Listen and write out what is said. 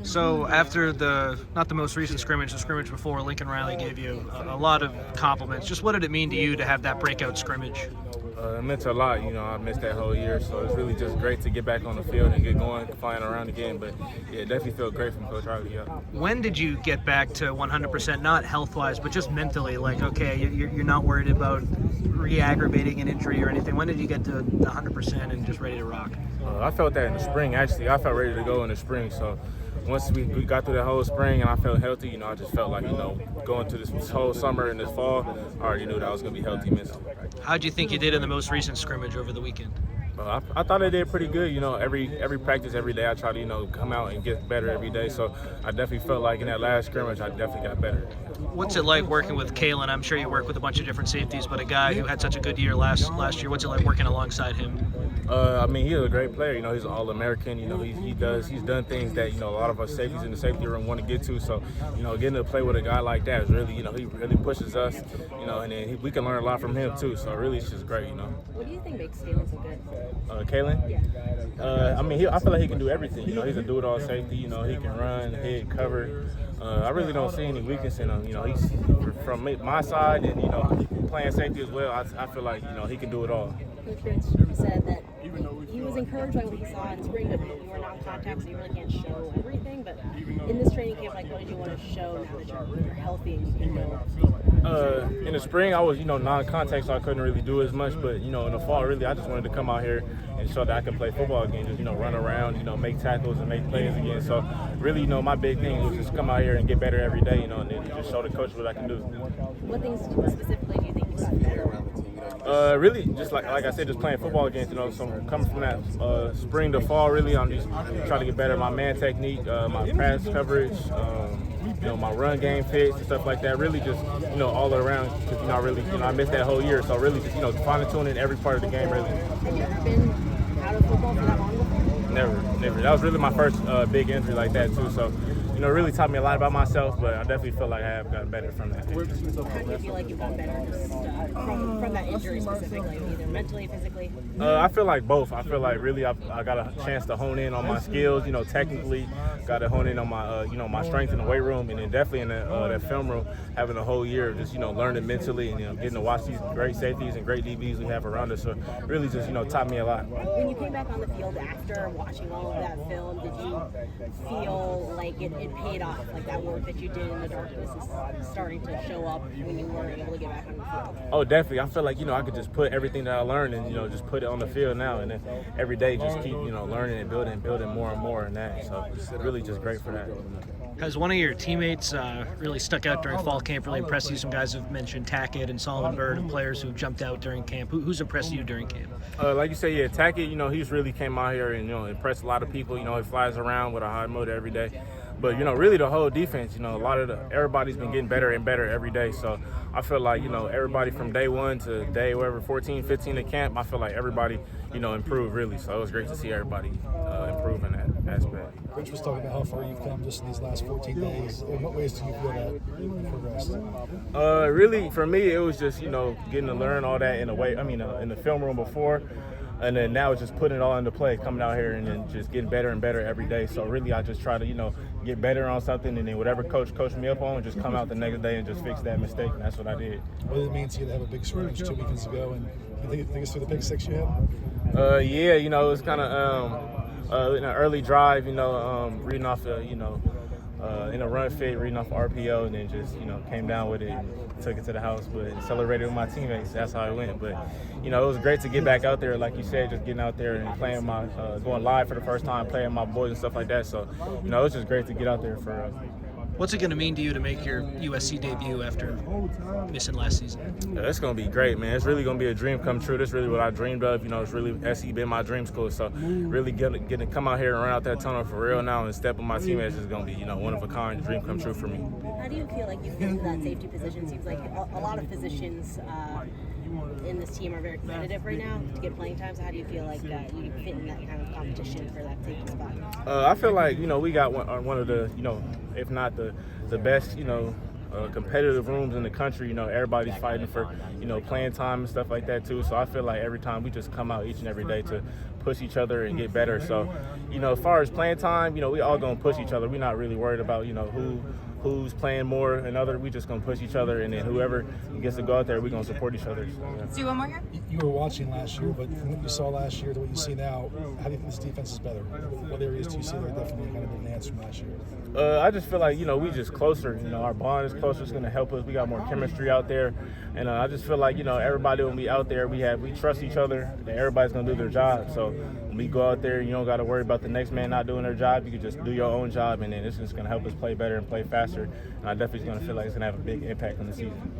So after not the most recent scrimmage, the scrimmage before, Lincoln Riley gave you a lot of compliments. Just what did it mean to you to have that breakout scrimmage? It meant a lot. I missed that whole year, so it's really just great to get back on the field and get going, flying around again. But yeah, it definitely felt great from Coach Riley. Yeah. When did you get back to 100%, not health-wise, but just mentally? Like, okay, you're not worried about re-aggravating an injury or anything. When did you get to the 100% and just ready to rock? I felt that in the spring, actually. I felt ready to go in the spring. So once we got through the whole spring and I felt healthy, I just felt like, going to this whole summer and this fall, I already knew that I was going to be healthy mentally. How'd you think you did in the most recent scrimmage over the weekend? I thought I did pretty good. Every practice, every day, I try to, come out and get better every day. So I definitely felt like in that last scrimmage, I definitely got better. What's it like working with Calen? I'm sure you work with a bunch of different safeties, but a guy who had such a good year last year, what's it like working alongside him? He's a great player. He's an All-American. He's done things that a lot of us safeties in the safety room want to get to. So, getting to play with a guy like that is really, he really pushes us. And then we can learn a lot from him too. So really, it's just great. What do you think makes Calen so good? Calen? Yeah. I feel like he can do everything. He's a do-it-all safety. He can run, hit, cover. I really don't see any weakness in him. He's from my side, and playing safety as well. I feel like he can do it all. Coach Rich said that he was encouraged by what he saw in spring, but you were non-contact, so you really can't show everything. But in this training camp, what did you want to show now that you're healthy and you can know? In the spring, I was non-contact, so I couldn't really do as much. But in the fall, really, I just wanted to come out here and show that I can play football again. Just run around, make tackles and make plays again. So really, my big thing was just come out here and get better every day, and then just show the coach what I can do. What things specifically do you think you got better? Really, just like I said, just playing football again. So coming from that spring to fall, really, I'm just trying to get better at my man technique, my pass coverage, my run game fits and stuff like that. Really, just all around because I missed that whole year. So really, just fine tuning every part of the game. Really. Have you ever been out of football for that long before? Never. That was really my first big injury like that too. So. Really taught me a lot about myself, but I definitely feel like I have gotten better from that. How do you feel like you've gotten better just from that injury specifically, either mentally, physically? I feel like both. I feel like really I got a chance to hone in on my skills, technically, got to hone in on my, my strength in the weight room, and then definitely in that film room, having a whole year of just, learning mentally and, getting to watch these great safeties and great DBs we have around us. So really just, taught me a lot. When you came back on the field after watching all of that film, did you feel like it paid off, like that work that you did in the darkness is starting to show up when you weren't able to get back on the field? Oh, definitely. I feel like, I could just put everything that I learned and, just put it on the field now. And then every day just keep, learning and building more and more in that. So really just great for that. Has one of your teammates really stuck out during fall camp, really impressed you? Some guys have mentioned Tackett and Solomon Byrd and players who jumped out during camp. Who's impressed you during camp? Like you say, yeah, Tackett, he's really came out here and, impressed a lot of people. He flies around with a high motor every day. But, really the whole defense, everybody's been getting better and better every day. So I feel like, everybody from day one to day, 14, 15 at camp, I feel like everybody, improved really. So it was great to see everybody improve in that aspect. Rich was talking about how far you've come just in these last 14 days. In what ways do you feel that you've progressed? Really, for me, it was just, getting to learn all that in the film room before. And then now it's just putting it all into play, coming out here and then just getting better and better every day. So really, I just try to, get better on something, and then whatever coach coached me up on, just come out the next day and just fix that mistake. And that's what I did. What did it mean to you to have a big scrimmage 2 weekends ago? And you think it's through the pick six you had? Yeah, it was kind of in an early drive, reading off in a run fit, reading off RPO, and then just, came down with it and took it to the house, but celebrated with my teammates. That's how it went. But, it was great to get back out there, like you said, just getting out there and playing going live for the first time, playing my boys and stuff like that. So, it was just great to get out there for What's it going to mean to you to make your USC debut after missing last season? Yeah, it's going to be great, man. It's really going to be a dream come true. That's really what I dreamed of. It's really SC been my dream school. So really getting to come out here and run out that tunnel for real now and step with my teammates is going to be, one of a kind, dream come true for me. How do you feel like you fit into that safety position? Seems like a lot of positions in this team are very competitive right now to get playing time. So how do you feel like you fit in that kind of competition for that safety spot? I feel like, we got one of the, if not the best, competitive rooms in the country. You know, everybody's fighting for, you know, playing time and stuff like that too. So I feel like every time we just come out each and every day to push each other and get better. So, you know, as far as playing time, you know, we all gonna push each other. We're not really worried about, you know, who's playing more and other. We just gonna push each other, and then whoever gets to go out there, we're gonna support each other. So, yeah. Let's do one more here. You were watching last year, but from what you saw last year to what you see now, how do you think this defense is better? What areas do you see that are definitely kind of enhanced from last year? I just feel like, you know, we just closer. You know, our bond is closer. It's going to help us. We got more chemistry out there. And I just feel like, you know, everybody when we out there, we trust each other. That everybody's going to do their job. So when we go out there, you don't got to worry about the next man not doing their job. You can just do your own job, and then it's just going to help us play better and play faster. And I definitely going to feel like it's going to have a big impact on the season.